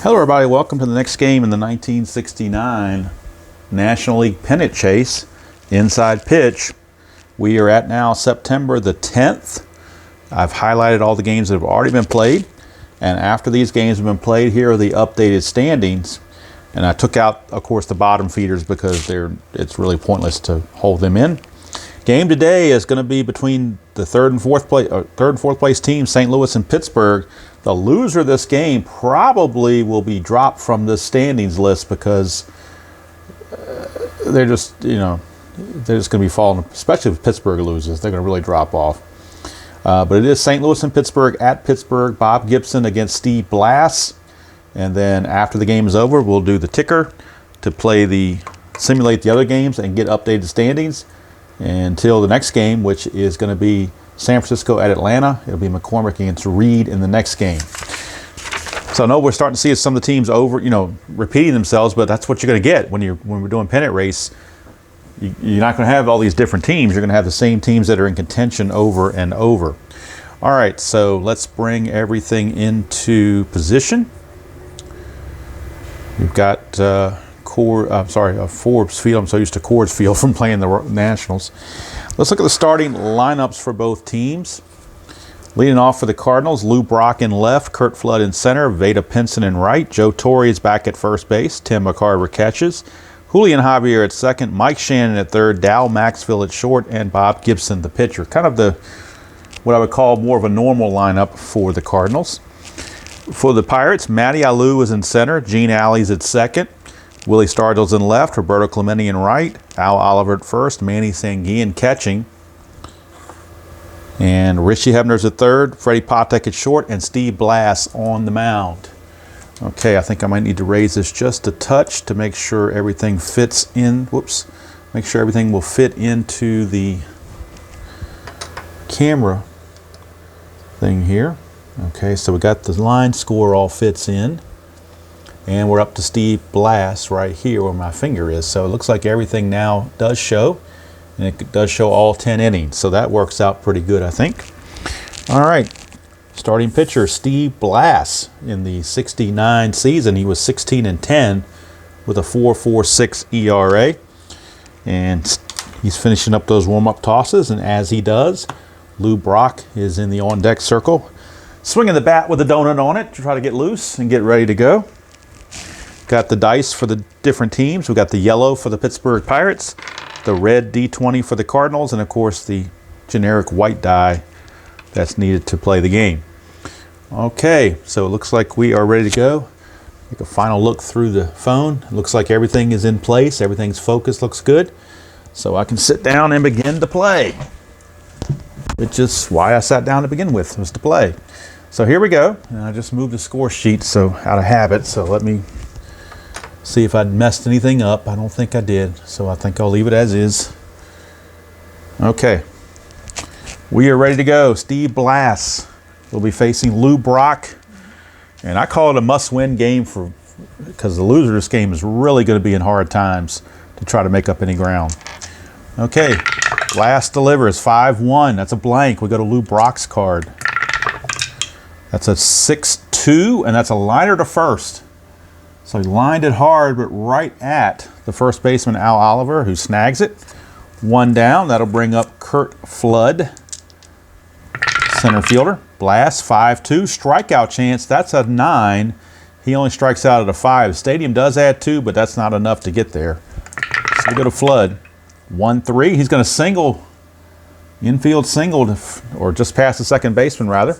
Hello everybody, welcome to the next game in the 1969 National League Pennant Chase inside pitch. We are at now September the 10th. I've highlighted all the games that have already been played, and after these games have been played, here are the updated standings. And I took out, of course, the bottom feeders because it's really pointless to hold them in. Game today is going to be between the third and fourth place teams, St. Louis and Pittsburgh. The loser of this game probably will be dropped from the standings list because they're just going to be falling, especially if Pittsburgh loses. They're going to really drop off. But it is St. Louis and Pittsburgh at Pittsburgh. Bob Gibson against Steve Blass. And then after the game is over, we'll do the ticker to simulate the other games and get updated standings until the next game, which is going to be San Francisco at Atlanta. It'll be McCormick against Reed in the next game. So I know we're starting to see some of the teams repeating themselves, but that's what you're going to get when we're doing pennant race. You're not going to have all these different teams. You're going to have the same teams that are in contention over and over. All right, so let's bring everything into position. We've got Forbes Field. I'm so used to Coors Field from playing the Nationals. Let's look at the starting lineups for both teams. Leading off for the Cardinals, Lou Brock in left, Curt Flood in center, Vada Pinson in right. Joe Torre is back at first base. Tim McCarver catches. Julian Javier at second, Mike Shannon at third, Dal Maxfield at short, and Bob Gibson the pitcher. Kind of what I would call more of a normal lineup for the Cardinals. For the Pirates, Matty Alou is in center, Gene Alley's at second, Willie Stargell's in left, Roberto Clemente in right, Al Oliver at first, Manny Sanguillen catching, and Richie Hebner's at third, Freddie Patek at short, and Steve Blass on the mound. Okay, I think I might need to raise this just a touch to make sure everything fits in. Make sure everything will fit into the camera thing here. Okay, so we got the line score all fits in. And we're up to Steve Blass right here where my finger is. So it looks like everything now does show. And it does show all 10 innings. So that works out pretty good, I think. All right. Starting pitcher, Steve Blass. In the 69 season, he was 16-10 with a 4.46 ERA. And he's finishing up those warm-up tosses. And as he does, Lou Brock is in the on-deck circle, swinging the bat with a donut on it to try to get loose and get ready to go. Got the dice for the different teams. We got the yellow for the Pittsburgh Pirates, the red D20 for the Cardinals, and of course the generic white die that's needed to play the game. Okay, so it looks like we are ready to go. Take a final look through the phone. It looks like everything is in place. Everything's focused, looks good. So I can sit down and begin to play, which is why I sat down to begin with, was to play. So here we go. And I just moved the score sheet out of habit. So let me see if I'd messed anything up. I don't think I did. So I think I'll leave it as is. Okay. We are ready to go. Steve Blass will be facing Lou Brock. And I call it a must-win game because the loser of this game is really going to be in hard times to try to make up any ground. Okay. Blass delivers 5-1. That's a blank. We go to Lou Brock's card. That's a 6-2, and that's a liner to first. So he lined it hard, but right at the first baseman, Al Oliver, who snags it. One down. That'll bring up Curt Flood, center fielder. Blass, 5-2. Strikeout chance. That's a 9. He only strikes out at a 5. Stadium does add 2, but that's not enough to get there. So we go to Flood. 1-3. He's going to single, infield single, or just past the second baseman, rather.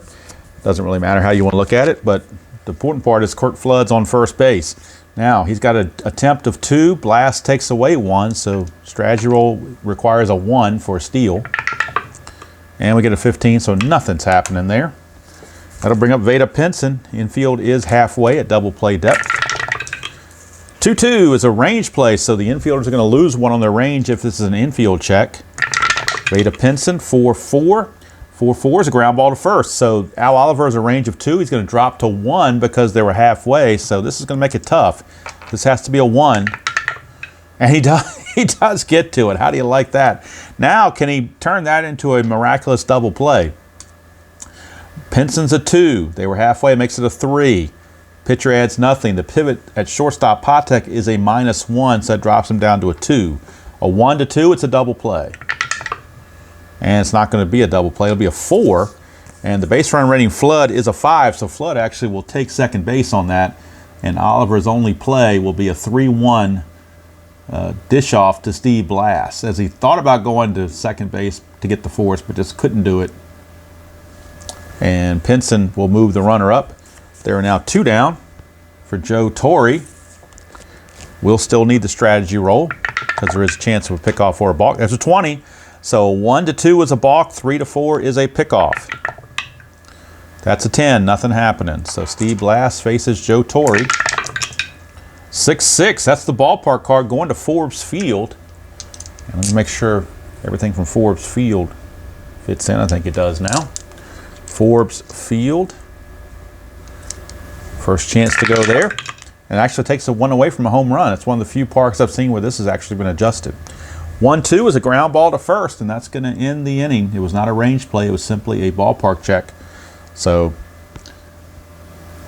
Doesn't really matter how you want to look at it, but the important part is Curt Flood's on first base. Now, he's got an attempt of 2. Blass takes away 1, so strategy roll requires a 1 for a steal. And we get a 15, so nothing's happening there. That'll bring up Vada Pinson. Infield is halfway at double play depth. 2-2 is a range play, so the infielders are going to lose 1 on their range if this is an infield check. Vada Pinson, 4-4. 4-4 is a ground ball to first. So Al Oliver has a range of 2. He's going to drop to 1 because they were halfway. So this is going to make it tough. This has to be a 1. And he does get to it. How do you like that? Now, can he turn that into a miraculous double play? Pinson's a 2. They were halfway. Makes it a 3. Pitcher adds nothing. The pivot at shortstop, Patek, is a -1, so that drops him down to a 2. A 1 to 2, it's a double play. And it's not going to be a double play. It'll be a 4. And the base run rating Flood is a 5, so Flood actually will take second base on that. And Oliver's only play will be a 3-1 dish off to Steve Blass, as he thought about going to second base to get the force, but just couldn't do it. And Pinson will move the runner up. There are now 2 down for Joe Torre. We'll still need the strategy roll because there is a chance of a pickoff or a balk. There's a 20. So 1 to 2 is a balk, 3 to 4 is a pickoff. That's a 10, nothing happening. So Steve Blass faces Joe Torre. 6-6, that's the ballpark card going to Forbes Field. And let me make sure everything from Forbes Field fits in. I think it does now. Forbes Field. First chance to go there. And it actually takes a 1 away from a home run. It's one of the few parks I've seen where this has actually been adjusted. 1-2 is a ground ball to first, and that's going to end the inning. It was not a range play. It was simply a ballpark check. So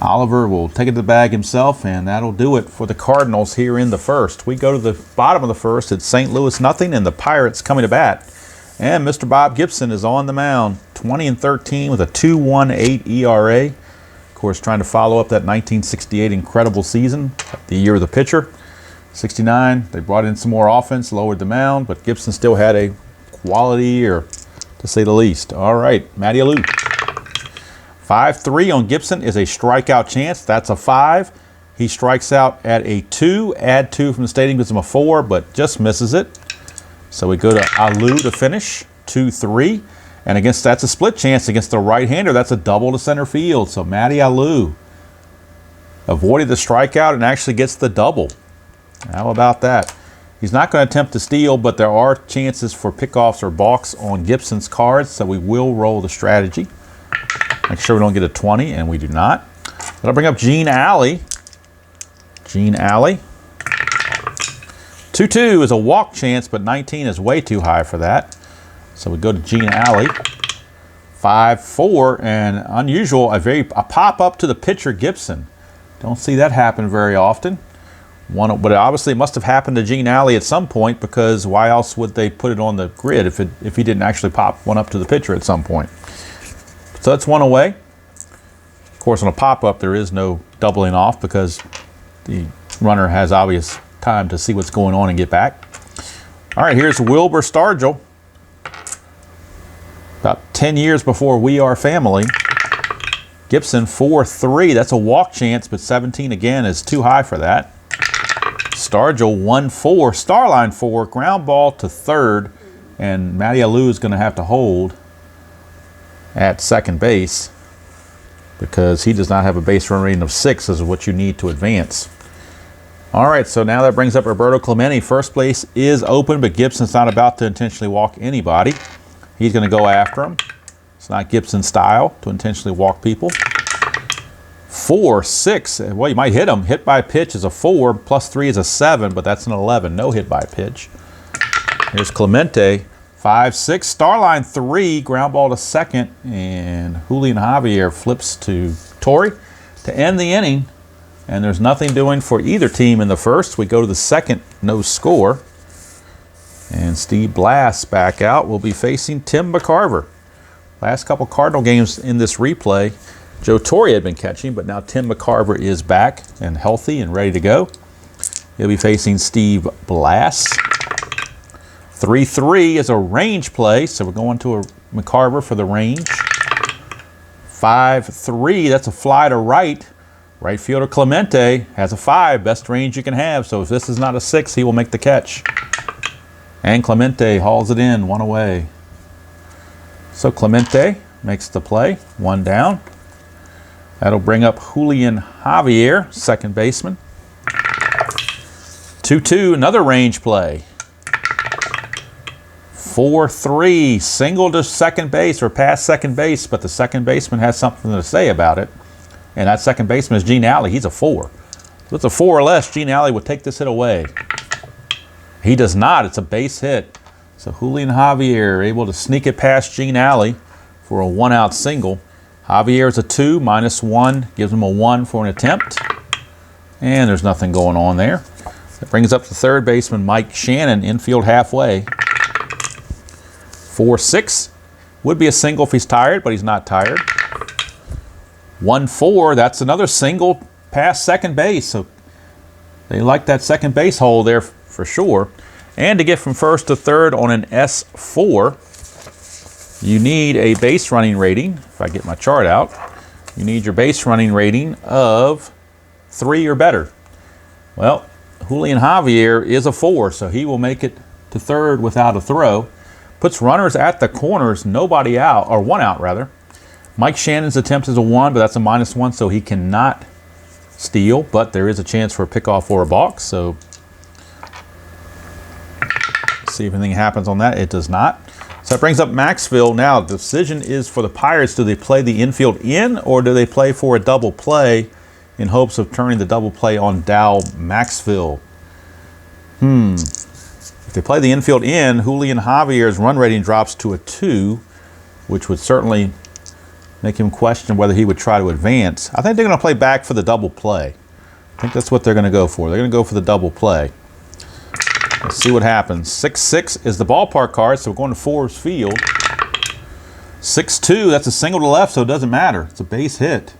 Oliver will take it to the bag himself, and that'll do it for the Cardinals here in the first. We go to the bottom of the first. It's St. Louis nothing, and the Pirates coming to bat. And Mr. Bob Gibson is on the mound, 20-13 with a 2.18 ERA. Of course, trying to follow up that 1968 incredible season, the year of the pitcher. 69, they brought in some more offense, lowered the mound, but Gibson still had a quality year, to say the least. All right, Matty Alou. 5-3 on Gibson is a strikeout chance. That's a 5. He strikes out at a 2. Add 2 from the stadium gives him a 4, but just misses it. So we go to Alou to finish, 2-3. And that's a split chance against the right-hander. That's a double to center field. So Matty Alou avoided the strikeout and actually gets the double. How about that? He's not going to attempt to steal, but there are chances for pickoffs or balks on Gibson's cards, so we will roll the strategy. Make sure we don't get a 20, and we do not. That'll bring up Gene Alley. Gene Alley. 2-2 is a walk chance, but 19 is way too high for that. So we go to Gene Alley. 5-4, and unusual, a pop-up to the pitcher Gibson. Don't see that happen very often. But obviously it must have happened to Gene Alley at some point, because why else would they put it on the grid if he didn't actually pop one up to the pitcher at some point? So that's 1 away. Of course, on a pop-up, there is no doubling off because the runner has obvious time to see what's going on and get back. All right, here's Wilbur Stargell. About 10 years before We Are Family. Gibson 4-3. That's a walk chance, but 17 again is too high for that. Stargell 1-4. Starline 4. Ground ball to third. And Matty Alou is going to have to hold at second base because he does not have a base run rating of 6, as is what you need to advance. All right, so now that brings up Roberto Clemente. First base is open, but Gibson's not about to intentionally walk anybody. He's going to go after him. It's not Gibson's style to intentionally walk people. 4-6. Well, you might hit him. Hit by pitch is a 4, plus 3 is a 7, but that's an 11. No hit by pitch. Here's Clemente. 5-6. Starline 3. Ground ball to second. And Julian Javier flips to Torre to end the inning. And there's nothing doing for either team in the first. We go to the second, no score. And Steve Blass back out. Will be facing Tim McCarver. Last couple Cardinal games in this replay, Joe Torre had been catching, but now Tim McCarver is back and healthy and ready to go. He'll be facing Steve Blass. 3-3 is a range play, so we're going to a McCarver for the range. 5-3, that's a fly to right. Right fielder Clemente has a 5, best range you can have, so if this is not a 6, he will make the catch. And Clemente hauls it in, 1 away. So Clemente makes the play, 1 down. That'll bring up Julian Javier, second baseman. 2-2, another range play. 4-3, single to second base or past second base, but the second baseman has something to say about it. And that second baseman is Gene Alley. He's a 4. If it's a 4 or less, Gene Alley would take this hit away. He does not. It's a base hit. So Julian Javier able to sneak it past Gene Alley for a 1-out single. Javier's a 2, -1, gives him a 1 for an attempt. And there's nothing going on there. That brings up the third baseman, Mike Shannon, infield halfway. 4-6. Would be a single if he's tired, but he's not tired. 1-4, that's another single past second base. So they like that second base hole there for sure. And to get from first to third on an S4, you need a base running rating. If I get my chart out, you need your base running rating of 3 or better. Well, Julian Javier is a 4, so he will make it to third without a throw. Puts runners at the corners, nobody out, or 1 out rather. Mike Shannon's attempt is a 1, but that's a -1, so he cannot steal, but there is a chance for a pickoff or a balk, so see if anything happens on that. It does not. So that brings up Maxville. Now the decision is for the Pirates. Do they play the infield in, or do they play for a double play in hopes of turning the double play on Dow Maxville? If they play the infield in, Julian Javier's run rating drops to a 2, which would certainly make him question whether he would try to advance. I think they're going to play back for the double play. I think that's what they're going to go for. They're going to go for the double play. Let's see what happens. 6-6 is the ballpark card, so we're going to Forbes Field. 6-2, that's a single to left, so it doesn't matter. It's a base hit.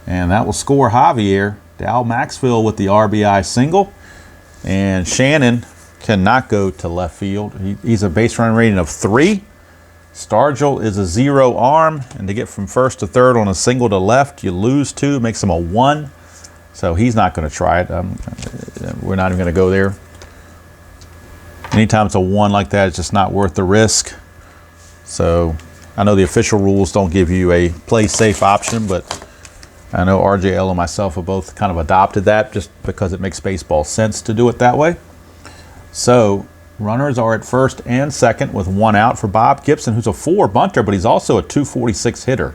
And that will score Javier. Dow Maxville with the RBI single. And Shannon cannot go to left field. He's a base run rating of 3. Stargell is a 0 arm. And to get from first to third on a single to left, you lose 2, makes him a 1. So he's not going to try it. We're not even going to go there. Anytime it's a 1 like that, it's just not worth the risk. So I know the official rules don't give you a play safe option, but I know RJL and myself have both kind of adopted that just because it makes baseball sense to do it that way. So runners are at first and second with 1 out for Bob Gibson, who's a 4 bunter, but he's also a 246 hitter.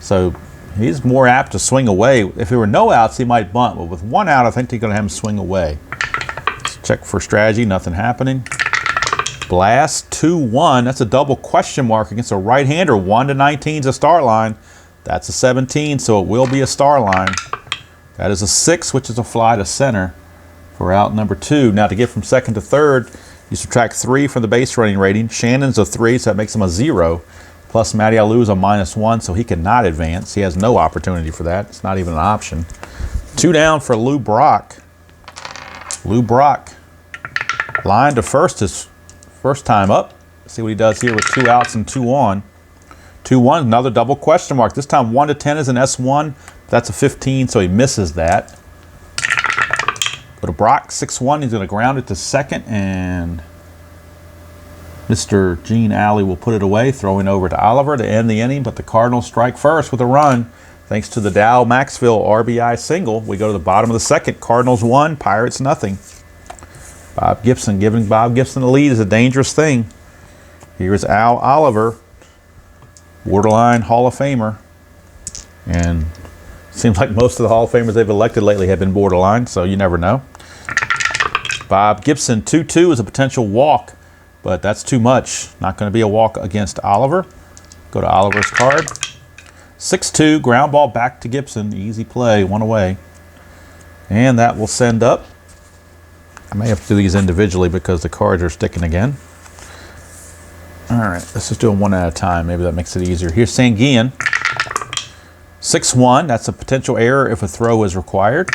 So he's more apt to swing away. If there were no outs, he might bunt, but with 1 out, I think they're going to have him swing away. Let's check for strategy, nothing happening. Blass 2-1, that's a double question mark against a right-hander. 1-19 is a start line. That's a 17, so it will be a star line. That is a 6, which is a fly to center for out number 2. Now to get from second to third, you subtract 3 from the base running rating. Shannon's a 3, so that makes him a 0. Plus Matty Alou's a -1, so he cannot advance. He has no opportunity for that. It's not even an option. 2 down for Lou Brock. Lou Brock, line to first his first time up. See what he does here with 2 outs and 2 on. 2-1, another double question mark. This time 1-10 is an S1. That's a 15, so he misses that. Go to Brock, 6-1. He's going to ground it to second, and Mr. Gene Alley will put it away, throwing over to Oliver to end the inning, but the Cardinals strike first with a run. Thanks to the Dow Maxville RBI single, we go to the bottom of the second. Cardinals 1, Pirates nothing. Bob Gibson, giving Bob Gibson the lead is a dangerous thing. Here is Al Oliver, borderline Hall of Famer. And it seems like most of the Hall of Famers they've elected lately have been borderline, so you never know. Bob Gibson, 2-2 is a potential walk, but that's too much. Not going to be a walk against Oliver. Go to Oliver's card. 6-2, ground ball back to Gibson. Easy play, 1 away. And that will send up. I may have to do these individually because the cards are sticking again. All right, let's just do them 1 at a time. Maybe that makes it easier. Here's Sanguian. 6-1, that's a potential error if a throw is required.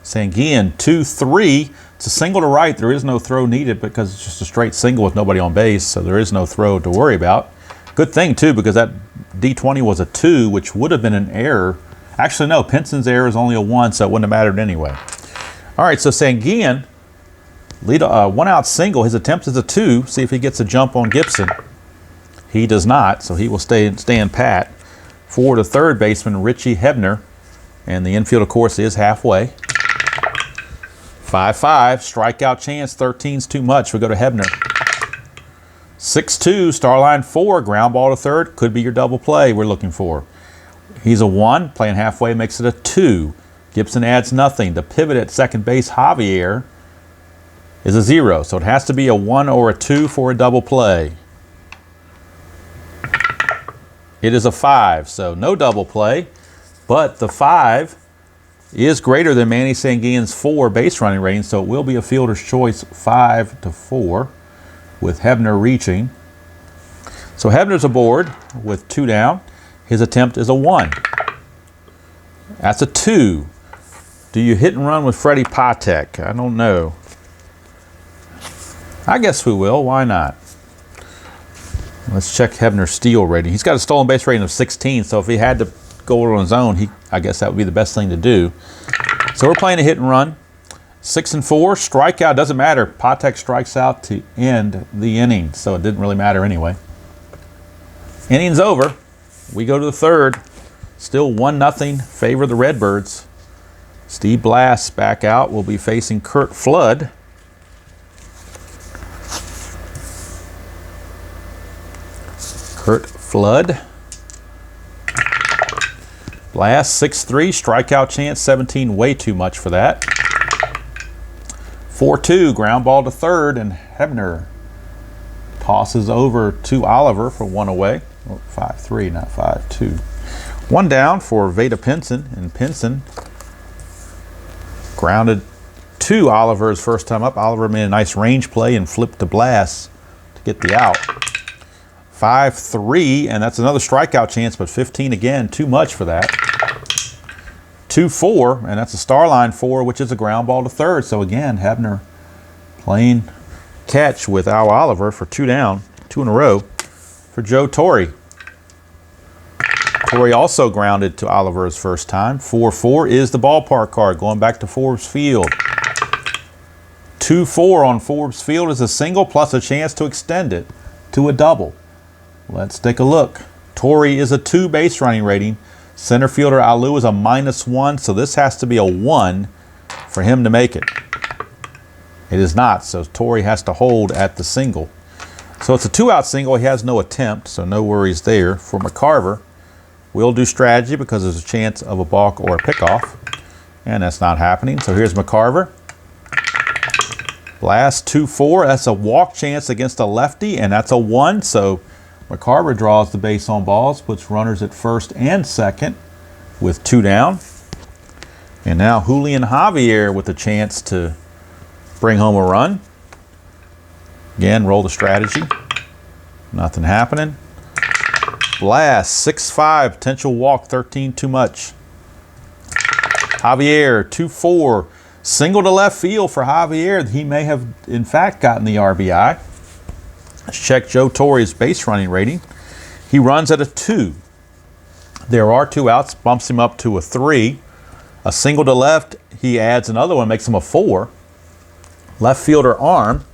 Sanguian, 2-3. It's a single to right. There is no throw needed because it's just a straight single with nobody on base, so there is no throw to worry about. Good thing, too, because that D20 was a 2, which would have been an error. Actually, no, Penson's error is only a 1, so it wouldn't have mattered anyway. All right, so Sanguian, lead a 1-out single. His attempt is a 2. See if he gets a jump on Gibson. He does not, so he will stay in pat. For the third baseman, Richie Hebner. And the infield, of course, is halfway. 5-5, strikeout chance. 13's too much. We go to Hebner. 6-2, star line 4, ground ball to third. Could be your double play we're looking for. He's a 1, playing halfway makes it a 2. Gibson adds nothing. The pivot at second base, Javier, is a 0. So it has to be a 1 or a 2 for a double play. It is a 5, so no double play, but the 5 is greater than Manny Sanguin's 4 base running rating, so it will be a fielder's choice 5-4 with Hebner reaching. So Hebner's aboard with 2 down. His attempt is a 1. That's a 2. Do you hit and run with Freddie Patek? I don't know. I guess we will. Why not? Let's check Hebner's steal rating. He's got a stolen base rating of 16, so if he had to go on his own, I guess that would be the best thing to do. So we're playing a hit and run. 6-4, strikeout, doesn't matter. Patek strikes out to end the inning, so it didn't really matter anyway. Inning's over. We go to the third. Still 1-0, favor the Redbirds. Steve Blass back out. Will be facing Curt Flood. Curt Flood. Blass 6-3, strikeout chance 17, way too much for that. 4-2, ground ball to third, and Hebner tosses over to Oliver for 1 away. 5-3, not 5-2. 1 down for Veda Pinson, and Pinson grounded to Oliver his first time up. Oliver made a nice range play and flipped to Blass to get the out. 5-3, and that's another strikeout chance, but 15 again, too much for that. 2-4, and that's a star line 4, which is a ground ball to third. So again, Hebner playing catch with Al Oliver for 2 down, 2 in a row for Joe Torre. Torre also grounded to Oliver his first time. 4-4 is the ballpark card, going back to Forbes Field. 2-4 on Forbes Field is a single plus a chance to extend it to a double. Let's take a look. Torre is a 2 base running rating. Center fielder Alou is a -1, so this has to be a 1 for him to make it. It is not, so Torre has to hold at the single. So it's a 2-out single. He has no attempt, so no worries there. For McCarver, we'll do strategy because there's a chance of a balk or a pickoff, and that's not happening. So here's McCarver. Blass 2-4. That's a walk chance against a lefty, and that's a 1, so McCarver draws the base on balls, puts runners at first and second with 2 down. And now Julian Javier with a chance to bring home a run. Again, roll the strategy. Nothing happening. Blass 6-5, potential walk 13, too much. Javier 2-4, single to left field for Javier. He may have in fact gotten the RBI. Let's check Joe Torre's base running rating. He runs at a 2. There are 2 outs, bumps him up to a 3. A single to left, he adds another one, makes him a 4. Left fielder arm,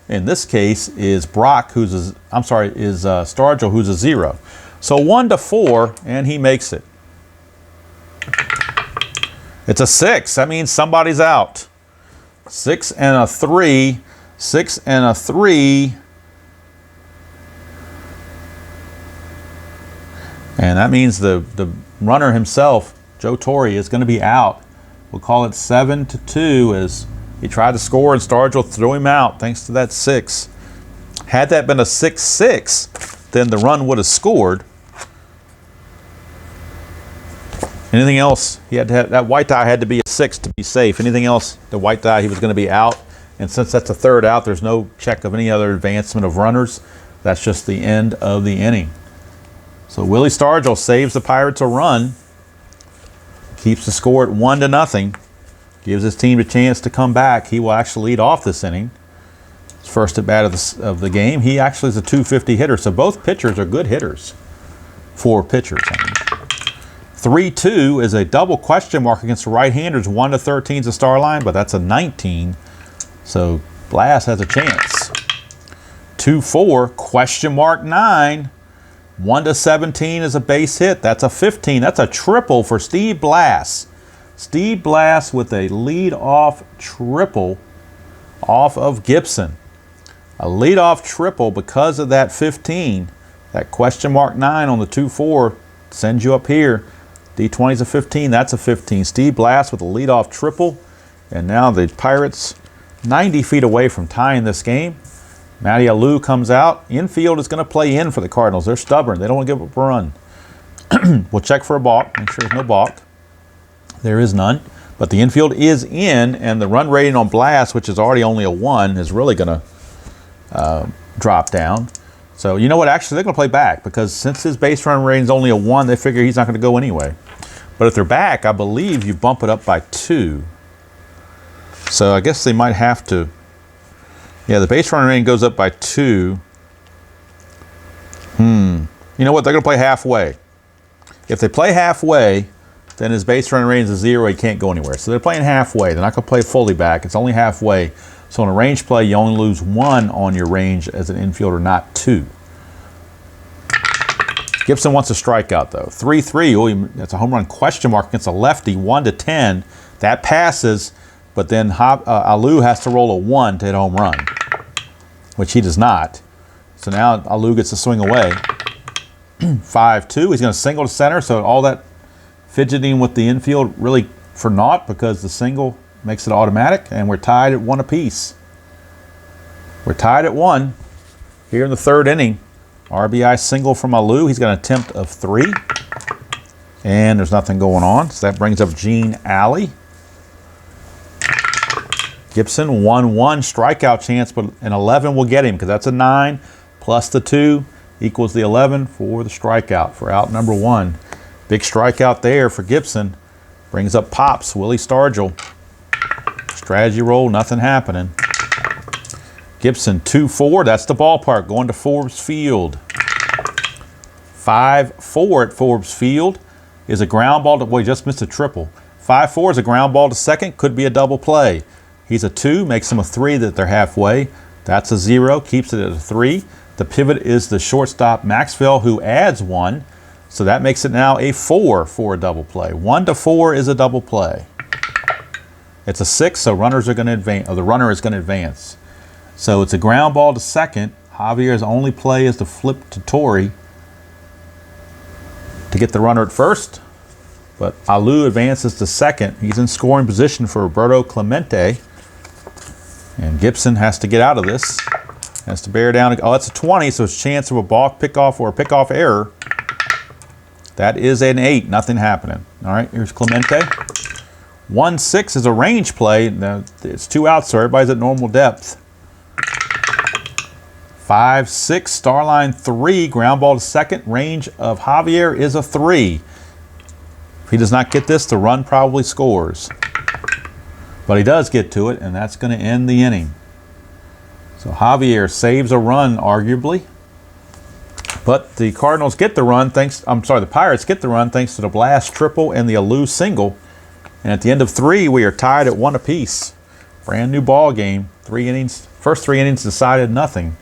in this case, is Brock, is Stargell, who's a 0. So 1-4, and he makes it. It's a 6. That means somebody's out. 6 and a 3. 6 and a 3. And that means the runner himself, Joe Torre, is going to be out. We'll call it 7-2 as he tried to score and Stargell threw him out thanks to that 6. Had that been a 6-6, then the run would have scored. Anything else, he had to have, that white die had to be a 6 to be safe. Anything else, the white die, he was going to be out. And since that's a 3rd out, there's no check of any other advancement of runners. That's just the end of the inning. So Willie Stargell saves the Pirates a run, keeps the score at 1-0, gives his team a chance to come back. He will actually lead off this inning. His first at bat of the game. He actually is a .250 hitter, so both pitchers are good hitters. 4 pitchers. 3-2 is a double question mark against the right-handers. 1-13 is a star line, but that's a 19. So Blass has a chance. 2-4, question mark 9. 1-17 is a base hit. That's a 15. That's a triple for Steve Blass. Steve Blass with a lead-off triple off of Gibson. A lead-off triple because of that 15. That question mark 9 on the 2-4 sends you up here. D20 is a 15. That's a 15. Steve Blass with a lead-off triple. And now the Pirates 90 feet away from tying this game. Matty Alou comes out. Infield is going to play in for the Cardinals. They're stubborn. They don't want to give up a run. We'll check for a balk, make sure there's no balk. There is none, but the infield is in, and the run rating on Blass, which is already only a 1, is really going to drop down. So you know what, actually they're going to play back, because since his base run rating is only a 1, they figure he's not going to go anyway. But if they're back, I believe you bump it up by 2. So I guess they might have to, yeah, the base run rating goes up by 2. You know what, they're going to play halfway. If they play halfway, then his base run rating is a 0, he can't go anywhere. So they're playing halfway. They're not going to play fully back. It's only halfway. So in a range play, you only lose 1 on your range as an infielder, not 2. Gibson wants a strikeout, though. 3-3. Oh, that's a home run question mark against a lefty. 1-10. That passes, but then Alou has to roll a 1 to hit a home run, which he does not. So now Alou gets to swing away. 5-2. He's going to single to center, so all that fidgeting with the infield really for naught, because the single makes it automatic, and we're tied at 1 apiece. We're tied at 1 here in the 3rd inning. RBI single from Alou. He's got an attempt of 3, and there's nothing going on. So that brings up Gene Alley. Gibson 1-1 strikeout chance, but an 11 will get him, because that's a 9 plus the 2 equals the 11 for the strikeout for out number 1. Big strikeout there for Gibson. Brings up Pops, Willie Stargell. Strategy roll, nothing happening. Gibson 2-4, that's the ballpark, going to Forbes Field. 5-4 at Forbes Field is a ground ball to, well, he just missed a triple. 5-4 is a ground ball to second, could be a double play. He's a 2, makes him a 3 that they're halfway. That's a 0, keeps it at a 3. The pivot is the shortstop Maxwell, who adds 1. So that makes it now a 4 for a double play. 1-4 is a double play. It's a 6, so runners are going to advance, or the runner is going to advance. So it's a ground ball to second. Javier's only play is to flip to Torrey to get the runner at first. But Alou advances to second. He's in scoring position for Roberto Clemente. And Gibson has to get out of this. Has to bear down. Oh, it's a 20, so it's a chance of a balk pickoff or a pickoff error. That is an 8, nothing happening. All right, here's Clemente. 1-6 is a range play. Now, it's 2 outs, so everybody's at normal depth. 5-6, star line 3, ground ball to second. Range of Javier is a 3. If he does not get this, the run probably scores. But he does get to it, and that's going to end the inning. So Javier saves a run, arguably. But the Cardinals get the run the Pirates get the run thanks to the Blass triple and the Alou single. And at the end of 3, we are tied at 1 apiece. Brand new ball game. 3 innings. First 3 innings decided nothing.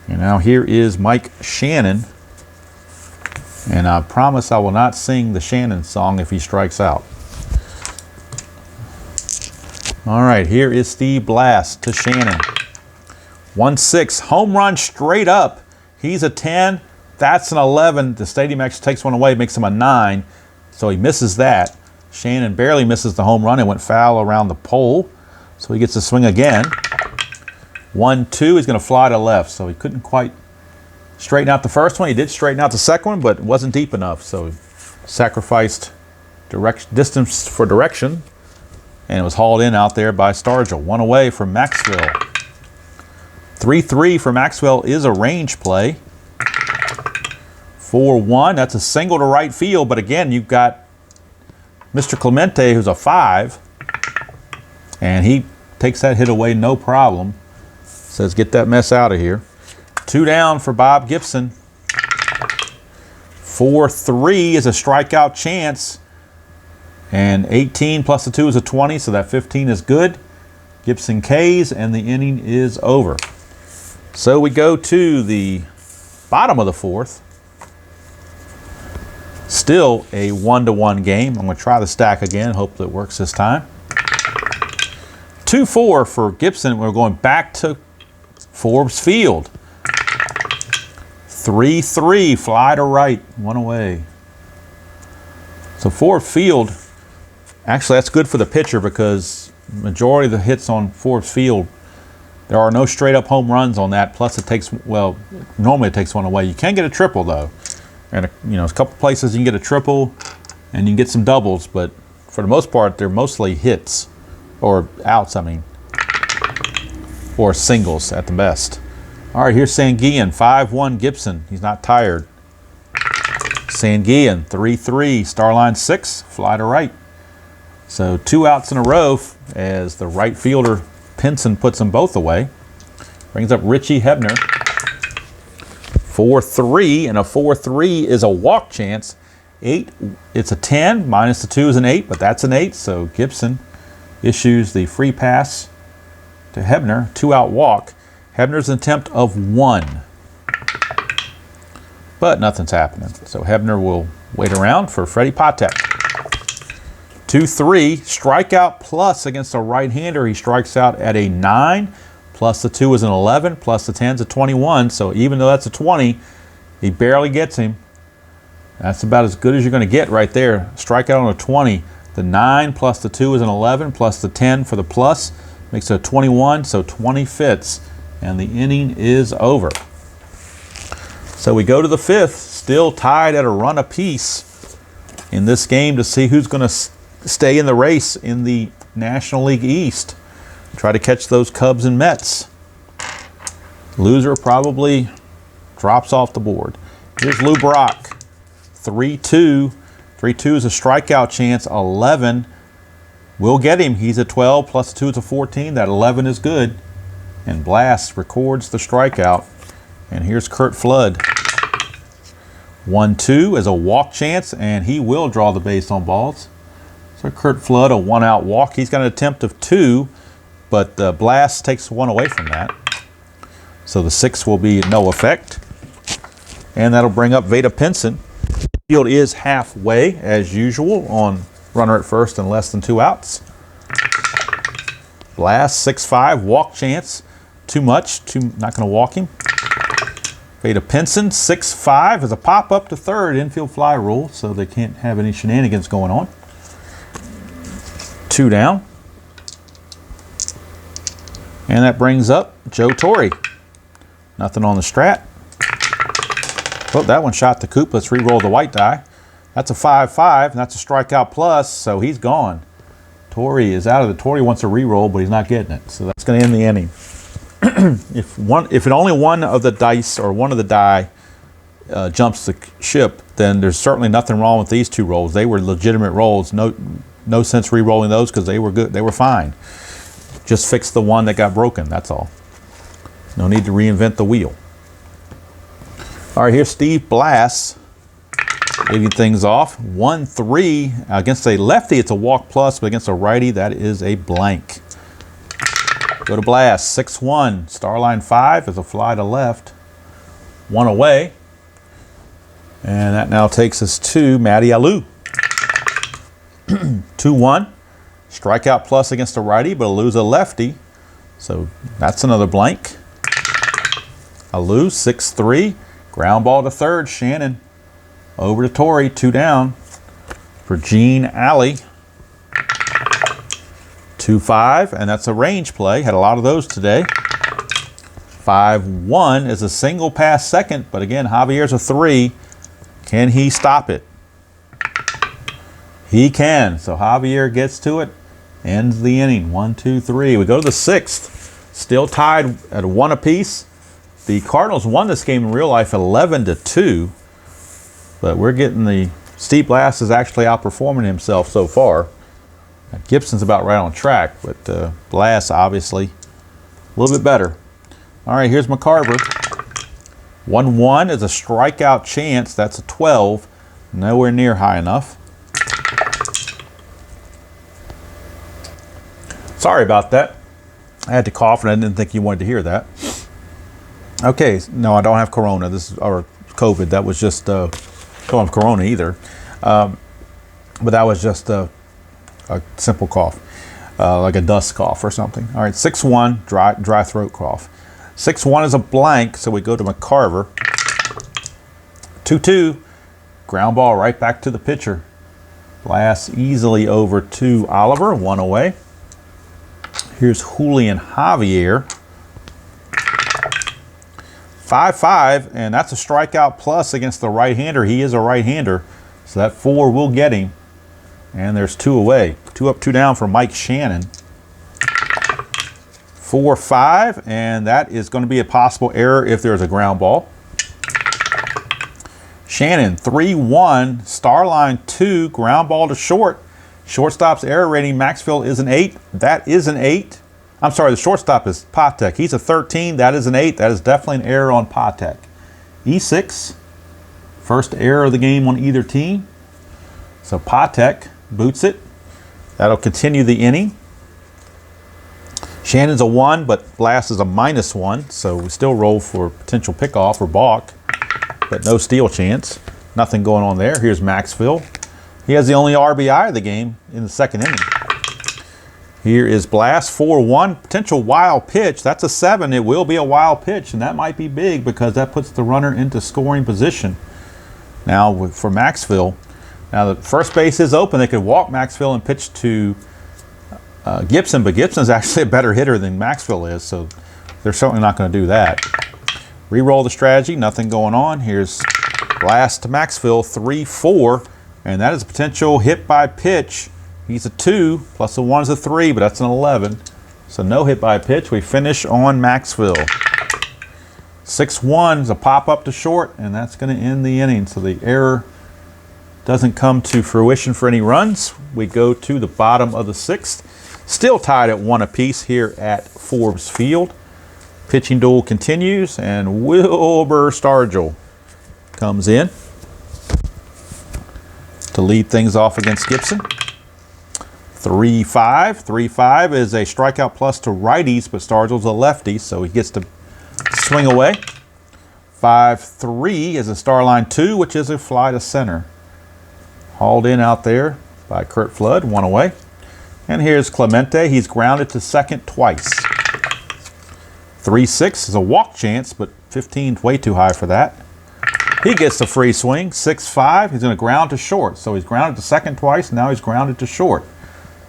And now here is Mike Shannon. And I promise I will not sing the Shannon song if he strikes out. All right, here is Steve Blass to Shannon. 1-6, home run straight up. He's a 10. That's an 11. The stadium actually takes one away, makes him a 9. So he misses that. Shannon barely misses the home run. It went foul around the pole. So he gets to swing again. 1-2. He's going to fly to left. So he couldn't quite straighten out the first one. He did straighten out the second one, but it wasn't deep enough. So he sacrificed distance for direction. And it was hauled in out there by Stargell. 1 away from Maxwell. 3-3 for Maxwell is a range play. 4-1, that's a single to right field, but again, you've got Mr. Clemente, who's a 5, and he takes that hit away no problem. Says, get that mess out of here. 2 down for Bob Gibson. 4-3 is a strikeout chance, and 18 plus the 2 is a 20, so that 15 is good. Gibson K's, and the inning is over. So we go to the bottom of the 4th. Still a 1-1 game. I'm going to try the stack again. Hope that works this time. 2-4 for Gibson. We're going back to Forbes Field. 3-3, fly to right, 1 away. So Forbes Field, actually that's good for the pitcher because majority of the hits on Forbes Field, there are no straight up home runs on that. Plus it takes, well, normally it takes one away. You can get a triple though. And a couple places you can get a triple and you can get some doubles, but for the most part they're mostly hits or outs, I mean, or singles at the best. All right, here's Sanguian, 5-1 Gibson. He's not tired. Sanguian, 3-3, Starline 6, fly to right. So 2 outs in a row as the right fielder Pennant puts them both away. Brings up Richie Hebner. 4-3, and a 4-3 is a walk chance. 8, it's a 10, minus the 2 is an 8, but that's an 8, so Gibson issues the free pass to Hebner, 2-out walk. Hebner's an attempt of 1, but nothing's happening. So Hebner will wait around for Freddie Patek. 2-3, strikeout plus against a right-hander. He strikes out at a 9, plus the 2 is an 11, plus the 10 is a 21. So even though that's a 20, he barely gets him. That's about as good as you're going to get right there. Strikeout on a 20. The 9 plus the 2 is an 11, plus the 10 for the plus makes it a 21, so 20 fits, and the inning is over. So we go to the 5th, still tied at a run apiece in this game to see who's going to stay in the race in the National League East. Try to catch those Cubs and Mets. Loser probably drops off the board. Here's Lou Brock, 3-2. 3-2 is a strikeout chance. 11 will get him. He's a 12, plus 2 is a 14. That 11 is good. And Blass records the strikeout. And here's Curt Flood. 1-2 is a walk chance, and he will draw the base on balls. So Curt Flood, a 1-out walk. He's got an attempt of 2, but Blass takes 1 away from that. So the 6 will be no effect. And that'll bring up Veda Pinson. Field is halfway, as usual, on runner at first and less than 2 outs. Blass, 6-5, walk chance. Too much, not going to walk him. Veda Pinson, 6-5, is a pop-up to third, infield fly rule, so they can't have any shenanigans going on. 2 down. And that brings up Joe Torre. Nothing on the strat. Well, that one shot the coop. Let's re-roll the white die. That's a 5-5, and that's a strikeout plus, so he's gone. Torre is out of the. Torre wants a re-roll, but he's not getting it, so that's going to end the inning. If only one of the dice or one of the die jumps the ship, then there's certainly nothing wrong with these 2 rolls. They were legitimate rolls. No sense re-rolling those because they were good. They were fine. Just fix the one that got broken. That's all. No need to reinvent the wheel. All right, here's Steve Blass leaving things off. 1-3 against a lefty. It's a walk plus, but against a righty, that is a blank. Go to Blass, 6-1. Starline 5 is a fly to left. 1 away. And that now takes us to Matty Alou. 2-1. Strikeout plus against a righty, but Alou's a lefty. So that's another blank. Alou, 6-3. Ground ball to third. Shannon over to Torre. 2 down for Gene Alley. 2-5, and that's a range play. Had a lot of those today. 5-1 is a single past second, but again, Javier's a 3. Can he stop it? He can. So Javier gets to it, ends the inning. 1, 2, 3. We go to the 6th. Still tied at 1 apiece. The Cardinals won this game in real life 11-2, but we're getting the Steve Blass is actually outperforming himself so far. Gibson's about right on track, but Blass obviously a little bit better. All right, here's McCarver. 1-1 is a strikeout chance. That's a 12. Nowhere near high enough. Sorry about that. I had to cough, and I didn't think you wanted to hear that. Okay, no, I don't have corona. This is or COVID. That was just don't have corona either. But that was just a simple cough, like a dust cough or something. All right, 6-1, dry throat cough. 6-1 is a blank, so we go to McCarver. 2-2, ground ball right back to the pitcher. Blass easily over to Oliver, 1 away. Here's Julian Javier. 5-5, and that's a strikeout plus against the right-hander. He is a right-hander, so that 4 will get him. And there's 2 away. 2 up, 2 down for Mike Shannon. 4-5, and that is going to be a possible error if there's a ground ball. Shannon, 3-1, star line 2, ground ball to short. Shortstop's error rating, Maxfield, is an 8. That is an 8. I'm sorry, the shortstop is Patek. He's a 13. That is an 8. That is definitely an error on Patek. E6, first error of the game on either team. So Patek boots it. That'll continue the inning. Shannon's a 1, but Blass is a -1, so we still roll for potential pickoff or balk, but no steal chance. Nothing going on there. Here's Maxfield. He has the only RBI of the game in the second inning. Here is Blass, 4-1, potential wild pitch. That's a 7. It will be a wild pitch, and that might be big because that puts the runner into scoring position. Now for Maxfield, now the first base is open. They could walk Maxfield and pitch to Gibson, but Gibson's actually a better hitter than Maxfield is, so they're certainly not going to do that. Reroll the strategy, nothing going on. Here's Blass to Maxfield, 3-4, and that is a potential hit by pitch. He's a 2, plus a 1 is a 3, but that's an 11. So no hit by pitch. We finish on Maxfield. 6-1 is a pop up to short, and that's going to end the inning. So the error doesn't come to fruition for any runs. We go to the bottom of the 6th. Still tied at 1 apiece here at Forbes Field. Pitching duel continues, and Wilbur Stargell comes in to lead things off against Gibson. 3-5. 3-5 is a strikeout plus to righties, but Stargell's a lefty, so he gets to swing away. 5-3 is a star line 2, which is a fly to center. Hauled in out there by Curt Flood, 1 away. And here's Clemente. He's grounded to second twice. 3-6 is a walk chance, but 15 is way too high for that. He gets the free swing. 6-5. He's going to ground to short. So he's grounded to second twice. Now he's grounded to short.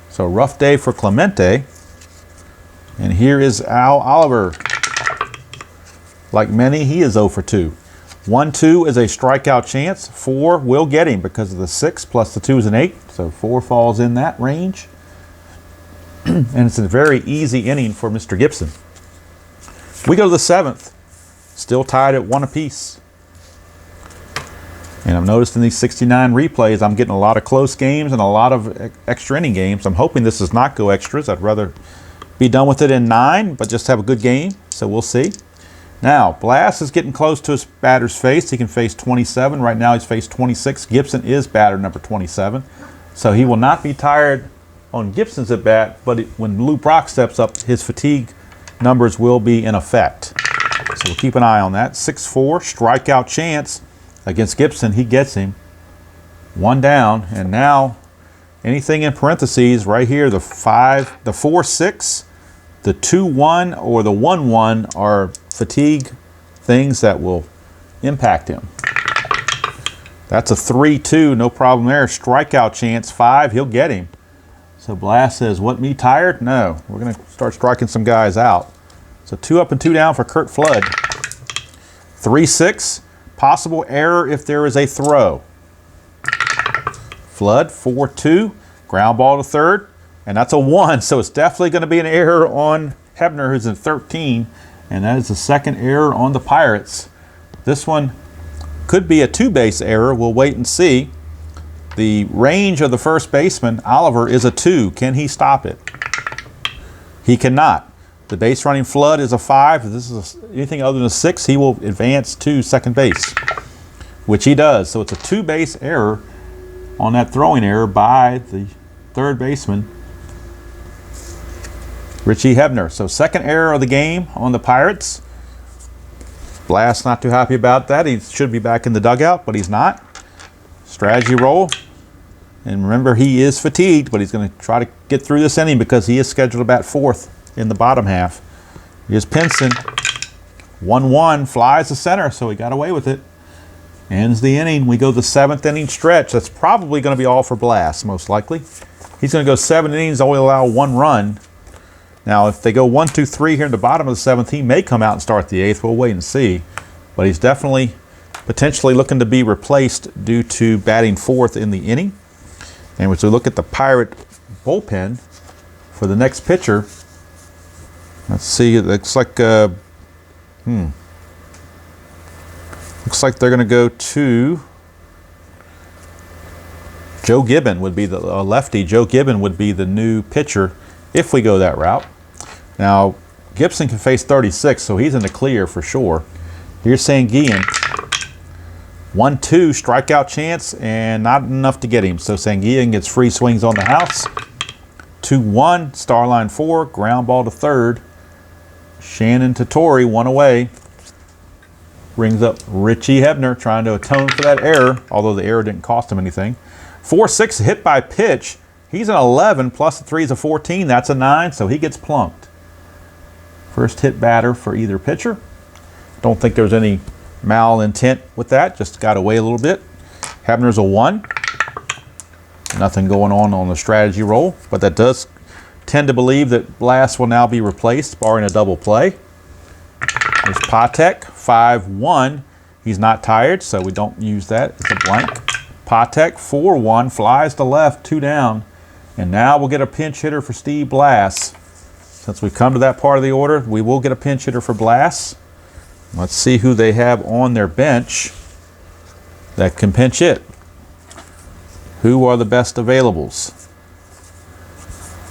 So rough day for Clemente. And here is Al Oliver. Like many, he is 0 for 2. 1-2 is a strikeout chance. 4 will get him because of the 6 plus the 2 is an 8. So 4 falls in that range. And it's a very easy inning for Mr. Gibson. We go to the 7th. Still tied at 1 apiece. And I've noticed in these 69 replays, I'm getting a lot of close games and a lot of extra inning games. I'm hoping this does not go extras. I'd rather be done with it in 9, but just have a good game. So we'll see. Now, Blass is getting close to his batter's face. He can face 27. Right now he's faced 26. Gibson is batter number 27. So he will not be tired on Gibson's at bat, but when Lou Brock steps up, his fatigue numbers will be in effect. So we'll keep an eye on that. 6-4, strikeout chance against Gibson. He gets him. 1 down, and now anything in parentheses right here, the 4-6, the 2-1, or the 1-1 are fatigue things that will impact him. That's a 3-2, no problem there. Strikeout chance, 5, he'll get him. So Blass says, what, me tired? No, we're going to start striking some guys out. So 2 up and 2 down for Curt Flood. 3-6, possible error if there is a throw. Flood, 4-2, ground ball to third, and that's a 1, so it's definitely going to be an error on Hebner, who's in 13, and that is the second error on the Pirates. This one could be a 2-base error. We'll wait and see. The range of the first baseman, Oliver, is a 2. Can he stop it? He cannot. The base running Flood is a 5. If this is anything other than a 6, he will advance to second base, which he does. So it's a 2-base error on that throwing error by the third baseman, Richie Hebner. So second error of the game on the Pirates. Blass not too happy about that. He should be back in the dugout, but he's not. Strategy roll. And remember, he is fatigued, but he's going to try to get through this inning because he is scheduled to bat 4th in the bottom half. Here's Pinson. 1-1, flies to center, so he got away with it. Ends the inning. We go the 7th inning stretch. That's probably going to be all for Blass, most likely. He's going to go 7 innings, only allow 1 run. Now, if they go 1, 2, 3 here in the bottom of the 7th, he may come out and start the 8th. We'll wait and see. but he's definitely potentially looking to be replaced due to batting fourth in the inning. And as we look at the Pirate bullpen for the next pitcher, let's see, it looks like looks like they're going to go to Joe Gibbon. Would be the lefty. Joe Gibbon would be the new pitcher if we go that route. Now, Gibson can face 36, so he's in the clear for sure. Here's Sanguillen. 1-2 strikeout chance, and not enough to get him. So Sanguillen gets free swings on the house. 2-1, Starline 4, ground ball to third. Shannon to Torrey, one away. Brings up Richie Hebner, trying to atone for that error, although the error didn't cost him anything. 4-6 hit by pitch. He's an 11, plus the 3 is a 14. That's a 9, so he gets plunked. First hit batter for either pitcher. Don't think there's any malintent with that. Just got away a little bit. Hebner's a 1. Nothing going on the strategy roll, but that does tend to believe that Blass will now be replaced, barring a double play. There's Patek, 5-1. He's not tired, so we don't use that. It's a blank. Patek, 4-1, flies to left, 2 down. And now we'll get a pinch hitter for Steve Blass. Since we've come to that part of the order, we will get a pinch hitter for Blass. Let's see who they have on their bench that can pinch hit. Who are the best availables?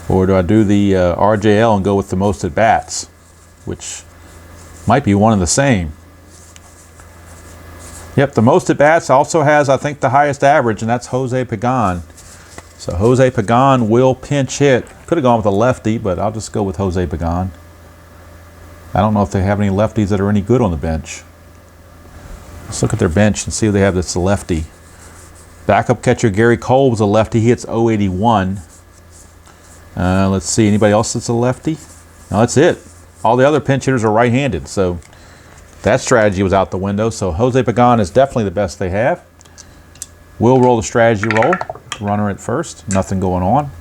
Or do I do the RJL and go with the most at bats, which might be one and the same? Yep, the most at bats also has, I think, the highest average, and that's Jose Pagan. So Jose Pagan will pinch hit. Could have gone with a lefty, but I'll just go with Jose Pagan. I don't know if they have any lefties that are any good on the bench. Let's look at their bench and see who they have that's a lefty. Backup catcher Gary Cole was a lefty. He hits .081. Let's see, anybody else that's a lefty? No, that's it. All the other pinch hitters are right-handed, so that strategy was out the window. So Jose Pagan is definitely the best they have. We'll roll the strategy roll. Runner at first. Nothing going on.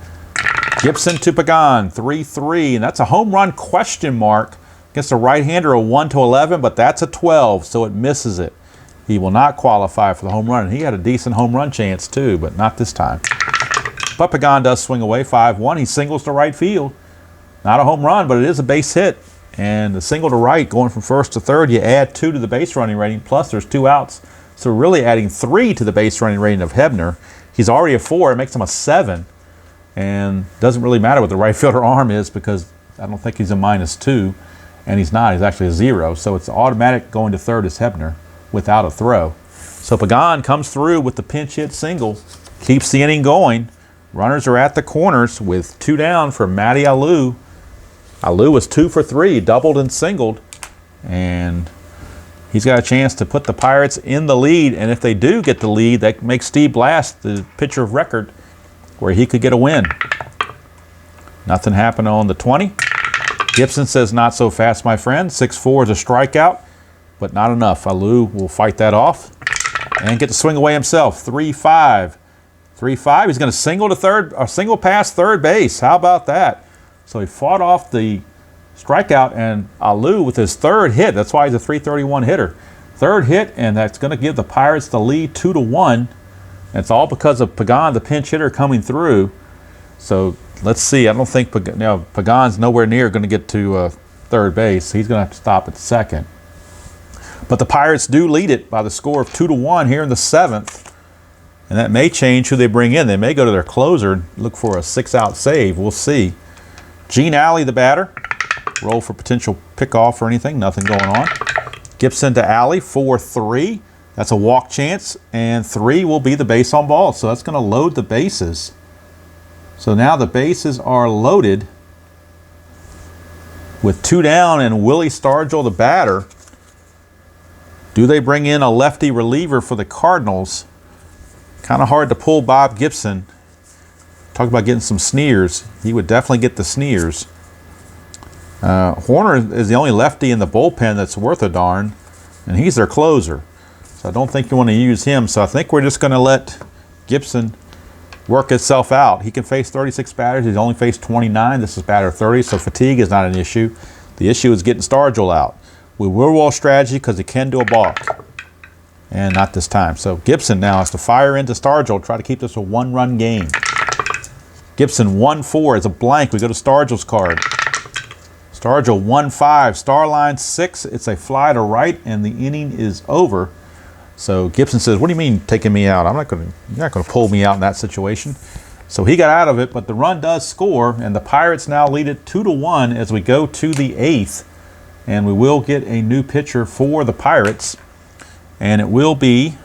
Gibson to Pagan, 3-3, and that's a home run question mark against a right-hander, a 1-11, but that's a 12, so it misses it. He will not qualify for the home run, and he had a decent home run chance too, but not this time. But Pagan does swing away, 5-1. He singles to right field. Not a home run, but it is a base hit. And the single to right, going from first to third, you add 2 to the base running rating, plus there's 2 outs. So really adding 3 to the base running rating of Hebner. He's already a 4, it makes him a 7. And doesn't really matter what the right fielder arm is, because I don't think he's a -2. And he's not, he's actually a 0. So it's automatic going to third as Hebner without a throw. So Pagan comes through with the pinch hit single, keeps the inning going. Runners are at the corners with 2 down for Matty Alou. Alou was 2 for 3, doubled and singled. And he's got a chance to put the Pirates in the lead. And if they do get the lead, that makes Steve Blass the pitcher of record where he could get a win. Nothing happened on the 20. Gibson says, not so fast, my friend. 6-4 is a strikeout, but not enough. Alou will fight that off and get to swing away himself. 3-5. 3-5. He's going to single to third, or single past third base. How about that? So he fought off the strikeout, and Alou with his third hit. That's why he's a .331 hitter. Third hit, and that's going to give the Pirates the lead 2-1. And it's all because of Pagan, the pinch hitter, coming through. So let's see. I don't think Pagan's nowhere near going to get to third base. He's going to have to stop at second. But the Pirates do lead it by the score of 2-1 here in the 7th. And that may change who they bring in. They may go to their closer and look for a 6-out save. We'll see. Gene Alley, the batter. Roll for potential pickoff or anything. Nothing going on. Gibson to Alley, 4-3. That's a walk chance. And 3 will be the base on ball. So that's going to load the bases. So now the bases are loaded with 2 down and Willie Stargell, the batter. Do they bring in a lefty reliever for the Cardinals? Kind of hard to pull Bob Gibson. Talk about getting some sneers. He would definitely get the sneers. Horner is the only lefty in the bullpen that's worth a darn, and he's their closer. So I don't think you want to use him. So I think we're just going to let Gibson work itself out. He can face 36 batters. He's only faced 29. This is batter 30, so fatigue is not an issue. The issue is getting Stargell out. We will roll strategy because he can do a balk. And not this time. So Gibson now has to fire into Stargell, try to keep this a one-run game. Gibson 1-4 is a blank. We go to Stargell's card. Stargell 1-5, star line 6. It's a fly to right, and the inning is over. So Gibson says, "What do you mean taking me out? You're not going to pull me out in that situation." So he got out of it, but the run does score, and the Pirates now lead it 2-1 as we go to the 8th, and we will get a new pitcher for the Pirates, and it will be.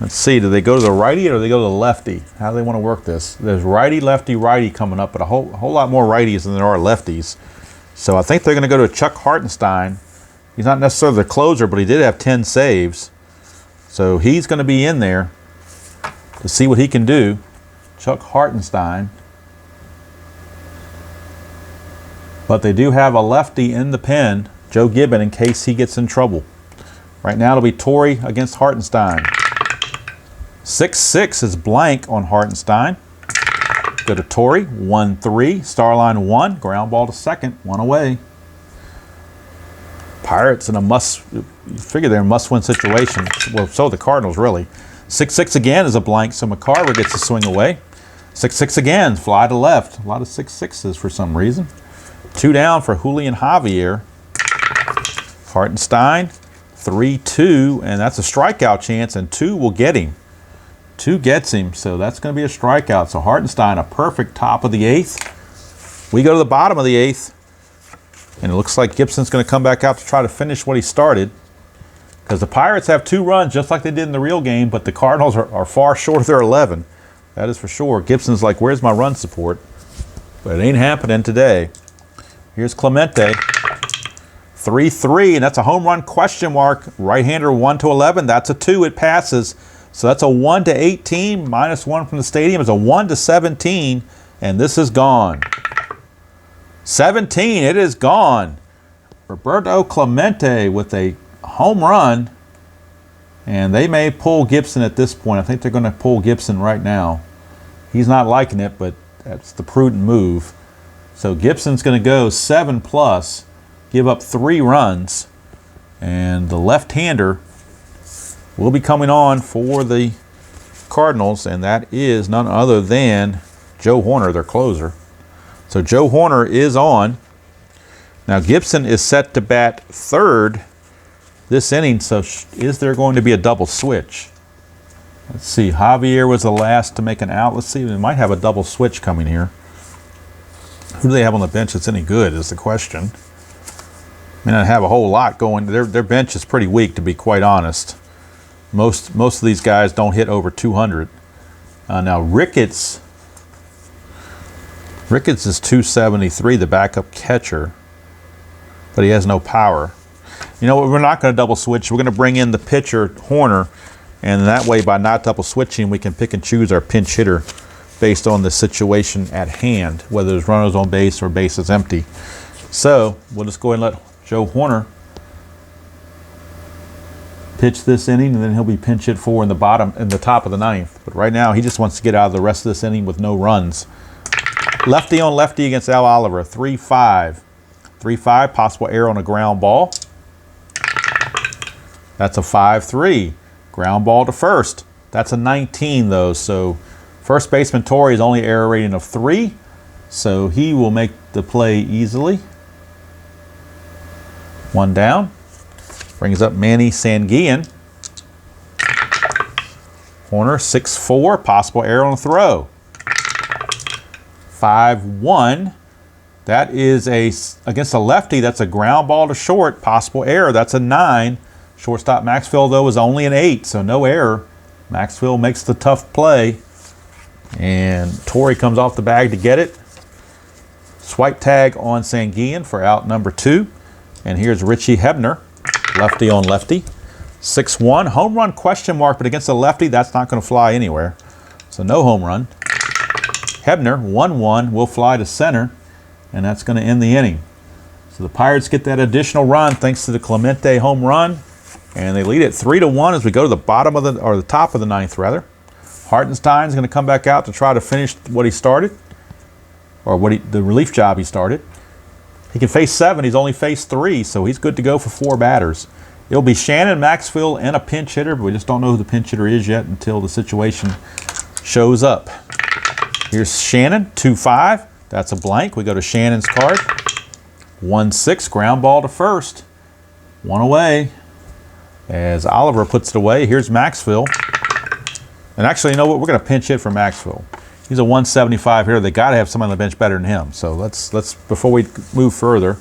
Let's see, do they go to the righty or do they go to the lefty? How do they want to work this? There's righty, lefty, righty coming up, but a whole lot more righties than there are lefties. So I think they're going to go to Chuck Hartenstein. He's not necessarily the closer, but he did have 10 saves. So he's going to be in there to see what he can do. Chuck Hartenstein. But they do have a lefty in the pen, Joe Gibbon, in case he gets in trouble. Right now it'll be Torrey against Hartenstein. 6-6 is blank on Hartenstein. Go to Torrey, 1-3, star line 1, ground ball to second, 1 away. Pirates in a must-win situation. Well, so the Cardinals, really. 6-6 again is a blank, so McCarver gets a swing away. 6-6 again, fly to left. A lot of 6-6s for some reason. 2 down for Julian Javier. Hartenstein, 3-2, and that's a strikeout chance, and 2 will get him. 2 gets him, so that's going to be a strikeout. So Hartenstein, a perfect top of the 8th. We go to the bottom of the 8th, and it looks like Gibson's going to come back out to try to finish what he started, because the Pirates have 2 runs just like they did in the real game, but the Cardinals are far short of their 11. That is for sure. Gibson's like, where's my run support? But it ain't happening today. Here's Clemente. 3-3, and that's a home run question mark. Right-hander 1-11. That's a 2. It passes. So that's a 1-18, -1 from the stadium. It's a 1-17, and this is gone. 17, it is gone. Roberto Clemente with a home run, and they may pull Gibson at this point. I think they're going to pull Gibson right now. He's not liking it, but that's the prudent move. So Gibson's going to go 7+, give up 3 runs, and the left-hander will be coming on for the Cardinals, and that is none other than Joe Horner, their closer. So Joe Horner is on. Now Gibson is set to bat 3rd this inning, so is there going to be a double switch? Let's see, Javier was the last to make an out. Let's see, we might have a double switch coming here. Who do they have on the bench that's any good is the question. May not have a whole lot going. Their bench is pretty weak, to be quite honest. Most of these guys don't hit over 200. Now Ricketts is 273, the backup catcher, but he has no power. You know what? We're not going to double switch. We're going to bring in the pitcher, Horner, and that way, by not double switching, we can pick and choose our pinch hitter based on the situation at hand, whether there's runners on base or base is empty. So we'll just go ahead and let Joe Horner pitch this inning, and then he'll be pinch hit for in the top of the 9th. But right now, he just wants to get out of the rest of this inning with no runs. Lefty on lefty against Al Oliver, 3-5. 3-5, possible error on a ground ball. That's a 5-3. Ground ball to first. That's a 19, though. So first baseman Torrey is only error rating of 3. So he will make the play easily. 1 down. Brings up Manny Sanguillen. Horner, 6-4. Possible error on the throw. 5-1. That is against a lefty. That's a ground ball to short. Possible error. That's a 9. Shortstop Maxfield, though, is only an 8, so no error. Maxfield makes the tough play. And Torrey comes off the bag to get it. Swipe tag on Sanguillen for out number 2. And here's Richie Hebner, lefty on lefty. 6-1. Home run question mark, but against a lefty, that's not going to fly anywhere. So no home run. Hebner, 1-1, will fly to center, and that's going to end the inning. So the Pirates get that additional run thanks to the Clemente home run, and they lead it 3-1 as we go to the top of the 9th, rather. Hartenstein's going to come back out to try to finish what he started, or the relief job he started. He can face 7. He's only faced 3, so he's good to go for 4 batters. It'll be Shannon, Maxfield, and a pinch hitter, but we just don't know who the pinch hitter is yet until the situation shows up. Here's Shannon, 2-5. That's a blank. We go to Shannon's card. 1-6, ground ball to first. 1 away. As Oliver puts it away, here's Maxfield. And actually, you know what? We're going to pinch hit for Maxfield. He's a 175 hitter. They got to have someone on the bench better than him. So let's before we move further,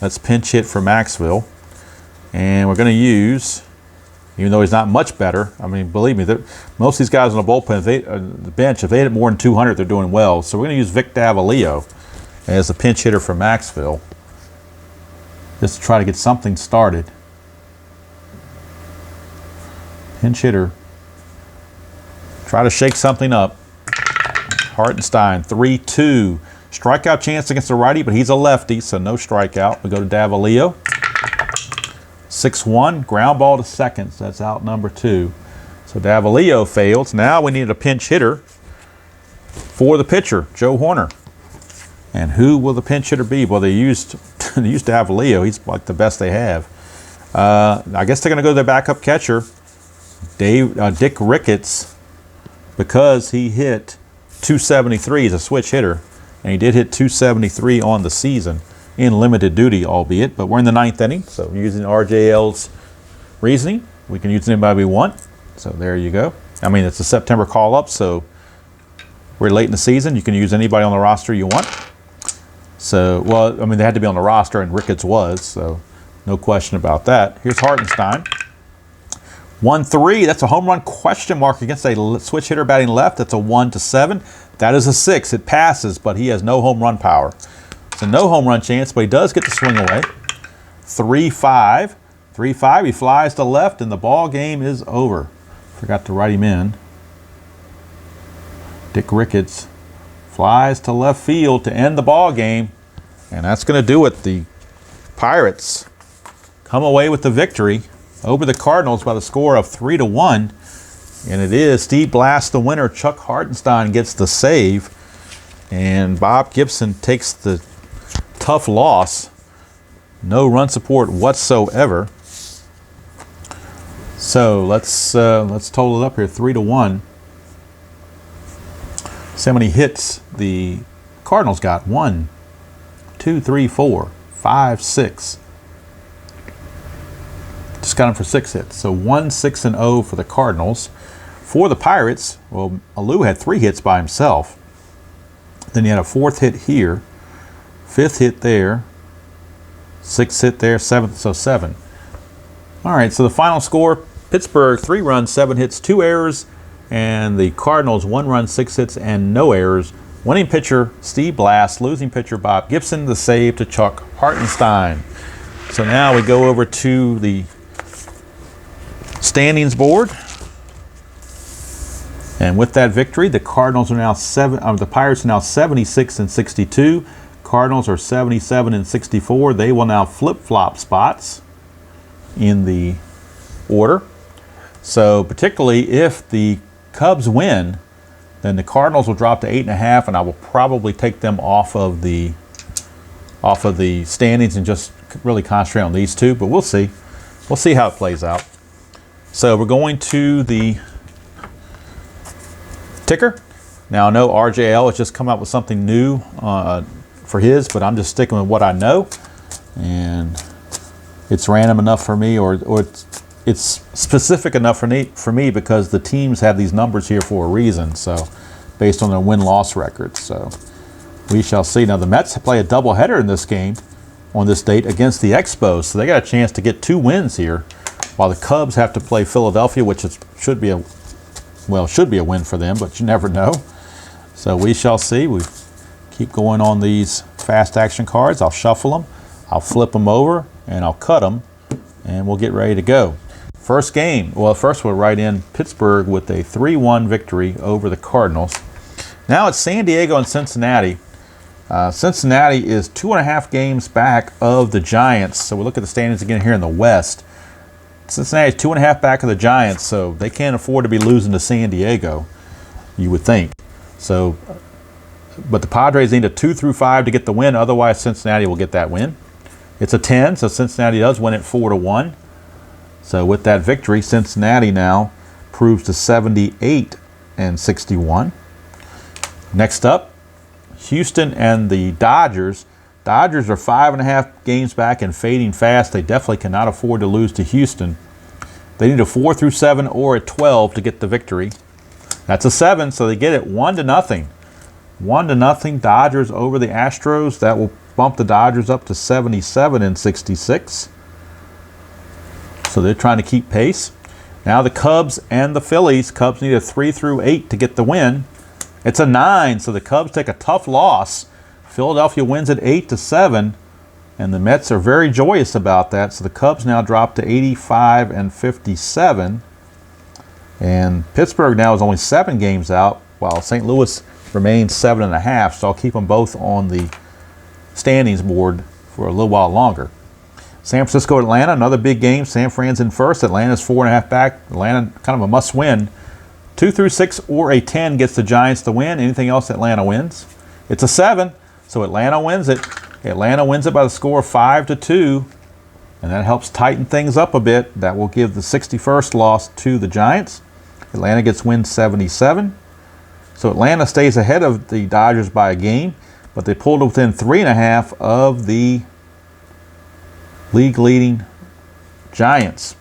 let's pinch hit for Maxfield. And we're going to use, even though he's not much better, I mean, believe me, most of these guys on the bullpen, the bench, if they hit more than 200, they're doing well. So we're going to use Vic Davalillo as the pinch hitter for Maxfield, just to try to get something started. Pinch hitter. Try to shake something up. Hartenstein, 3-2. Strikeout chance against the righty, but he's a lefty, so no strikeout. We go to Davalillo. 6-1, ground ball to second, so that's out number 2. So Davalillo fails. Now we need a pinch hitter for the pitcher, Joe Horner. And who will the pinch hitter be? Well, they used Davalillo. He's like the best they have. I guess they're going to go to their backup catcher, Dick Ricketts, because he hit 273. He's a switch hitter, and he did hit 273 on the season in limited duty, albeit, but we're in the 9th inning, so using RJL's reasoning, we can use anybody we want. So there you go. I mean, it's a September call-up, so we're late in the season. You can use anybody on the roster you want. So, well, I mean, they had to be on the roster, and Ricketts was, so no question about that. Here's Hartenstein. 1-3, that's a home run question mark against a switch hitter batting left. That's a 1-7. That is a 6. It passes, but he has no home run power. So no home run chance, but he does get the swing away. 3-5. 3-5, he flies to left, and the ball game is over. Forgot to write him in. Dick Ricketts flies to left field to end the ball game. And that's going to do it. The Pirates come away with the victory over the Cardinals by the score of 3-1. And it is Steve Blass the winner. Chuck Hartenstein gets the save. And Bob Gibson takes the tough loss. No run support whatsoever. So let's total it up here. 3-1. See how many hits the Cardinals got. 1, 2, 3, 4, 5, 6. Just got them for 6 hits. So 1-6-0 for the Cardinals. For the Pirates, well, Alou had 3 hits by himself. Then he had a 4th hit here, 5th hit there, 6th hit there, 7th, so 7. All right, so the final score, Pittsburgh 3 runs, 7 hits, 2 errors, and the Cardinals 1 run, 6 hits, and no errors. Winning pitcher, Steve Blass. Losing pitcher, Bob Gibson. The save to Chuck Hartenstein. So now we go over to the standings board. And with that victory, the Cardinals are now the Pirates are now 76-62. Cardinals are 77-64. They will now flip-flop spots in the order. So particularly if the Cubs win, then the Cardinals will drop to 8.5, and I will probably take them off of the standings and just really concentrate on these two. But we'll see. We'll see how it plays out. So we're going to the ticker. Now I know RJL has just come up with something new for his, but I'm just sticking with what I know, and it's random enough for me, or it's specific enough for me because the teams have these numbers here for a reason. So based on their win-loss records. So we shall see. Now the Mets play a doubleheader in this game on this date against the Expos, so they got a chance to get 2 wins here, while the Cubs have to play Philadelphia, which should be a win for them, but you never know. So we shall see. We keep going on these fast action cards. I'll shuffle them, I'll flip them over, and I'll cut them, and we'll get ready to go. First game, well, first we'll write in Pittsburgh with a 3-1 victory over the Cardinals. Now it's San Diego and Cincinnati. Cincinnati is 2.5 games back of the Giants. So we look at the standings again here in the West. Cincinnati is 2.5 back of the Giants, so they can't afford to be losing to San Diego, you would think. So but the Padres need a 2 through 5 to get the win. Otherwise, Cincinnati will get that win. It's a 10, so Cincinnati does win it 4-1. So with that victory, Cincinnati now proves to 78-61. Next up, Houston and the Dodgers. Dodgers are 5.5 games back and fading fast. They definitely cannot afford to lose to Houston. They need a 4 through 7 or a 12 to get the victory. That's a 7, so they get it 1-0. 1-0 Dodgers over the Astros. That will bump the Dodgers up to 77-66. So they're trying to keep pace. Now the Cubs and the Phillies. Cubs need a 3 through 8 to get the win. It's a 9, so the Cubs take a tough loss. Philadelphia wins it 8-7, and the Mets are very joyous about that. So the Cubs now drop to 85-57, and Pittsburgh now is only 7 games out, while St. Louis remains 7.5. So I'll keep them both on the standings board for a little while longer. San Francisco, Atlanta, another big game. San Fran's in first. Atlanta's 4.5 back. Atlanta kind of a must-win. 2 through 6 or a 10 gets the Giants the win. Anything else, Atlanta wins. It's a 7, so Atlanta wins it. Atlanta wins it by the score of 5-2, and that helps tighten things up a bit. That will give the 61st loss to the Giants. Atlanta gets win 77. So Atlanta stays ahead of the Dodgers by a game, but they pulled within 3.5 of the league-leading Giants.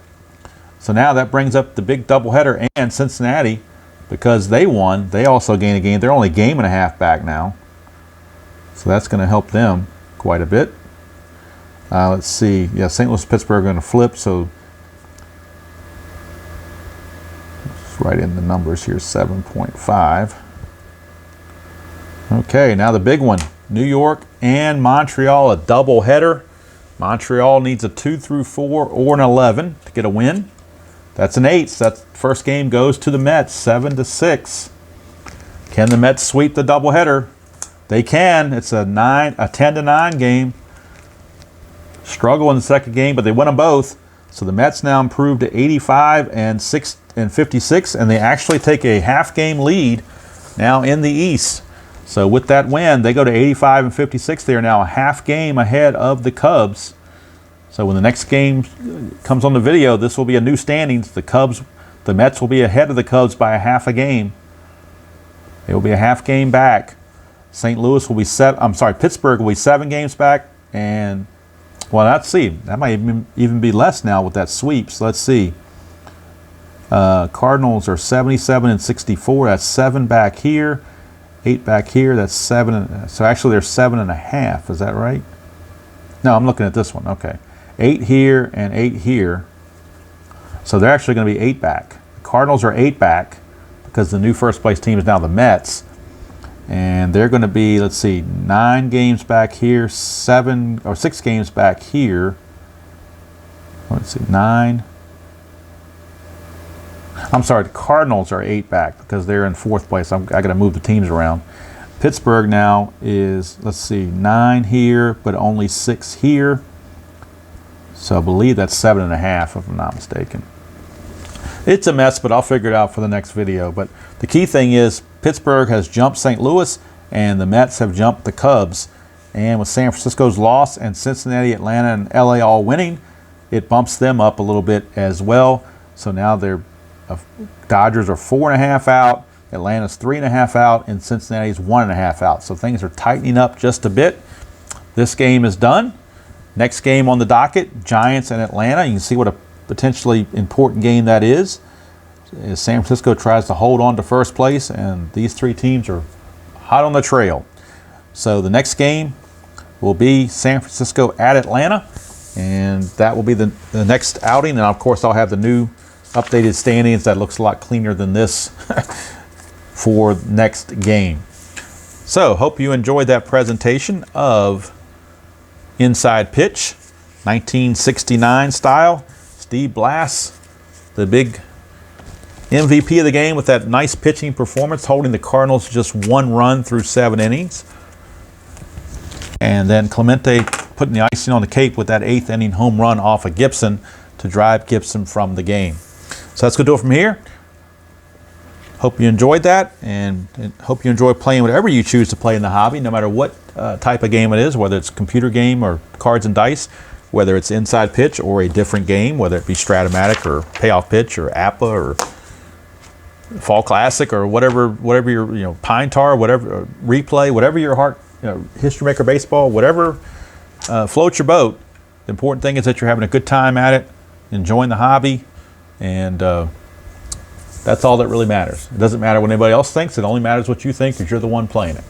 So now that brings up the big doubleheader, and Cincinnati, because they won, they also gain a game. They're only a game and a half back now. So that's going to help them quite a bit. Let's see. Yeah, St. Louis, Pittsburgh are going to flip, so let's write in the numbers here, 7.5. Okay, now the big one. New York and Montreal, a doubleheader. Montreal needs a 2 through 4 or an 11 to get a win. That's an 8. So that first game goes to the Mets, 7-6. Can the Mets sweep the doubleheader? They can. It's a 10-9 game. Struggle in the second game, but they win them both. So the Mets now improve to 85-56, and they actually take a half-game lead now in the East. So with that win, they go to 85-56. They are now a half game ahead of the Cubs. So when the next game comes on the video, this will be a new standings. The Mets will be ahead of the Cubs by a half a game. They will be a half game back. St. Louis will be Pittsburgh will be 7 games back, and well, let's see. That might even be less now with that sweep. So let's see. Cardinals are 77-64. That's 7 back here. 8 back here, that's 7. So actually they're 7.5. Is that right? No, I'm looking at this one. Okay. 8 here and 8 here. So they're actually going to be 8 back. The Cardinals are 8 back because the new first place team is now the Mets. And they're going to be, let's see, 9 games back here, 6 games back here. Let's see, 9. I'm sorry, the Cardinals are 8 back because they're in 4th place. I got to move the teams around. Pittsburgh now is, let's see, 9 here, but only 6 here. So I believe that's 7.5 if I'm not mistaken. It's a mess, but I'll figure it out for the next video. But the key thing is Pittsburgh has jumped St. Louis, and the Mets have jumped the Cubs. And with San Francisco's loss and Cincinnati, Atlanta, and LA all winning, it bumps them up a little bit as well. So now they're Dodgers are 4.5 out, Atlanta's 3.5 out, and Cincinnati's 1.5 out. So things are tightening up just a bit. This game is done. Next game on the docket, Giants and Atlanta. You can see what a potentially important game that is. As San Francisco tries to hold on to first place, and these 3 teams are hot on the trail. So the next game will be San Francisco at Atlanta, and that will be the next outing. And of course, I'll have the new updated standings that looks a lot cleaner than this for next game. So hope you enjoyed that presentation of Inside Pitch, 1969 style. Steve Blass, the big MVP of the game with that nice pitching performance, holding the Cardinals just 1 run through 7 innings. And then Clemente putting the icing on the cake with that 8th inning home run off of Gibson to drive Gibson from the game. So that's going to do it from here. Hope you enjoyed that, and hope you enjoy playing whatever you choose to play in the hobby, no matter what type of game it is, whether it's a computer game or cards and dice, whether it's inside pitch or a different game, whether it be Stratomatic or Payoff Pitch or APA or Fall Classic or whatever your Pine Tar, whatever Replay, whatever your heart, History Maker Baseball, whatever floats your boat. The important thing is that you're having a good time at it, enjoying the hobby, and that's all that really matters. It doesn't matter what anybody else thinks. It only matters what you think, because you're the one playing it.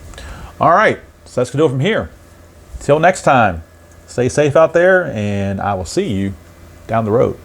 All right, so that's going to do it from here. Till next time, stay safe out there, and I will see you down the road.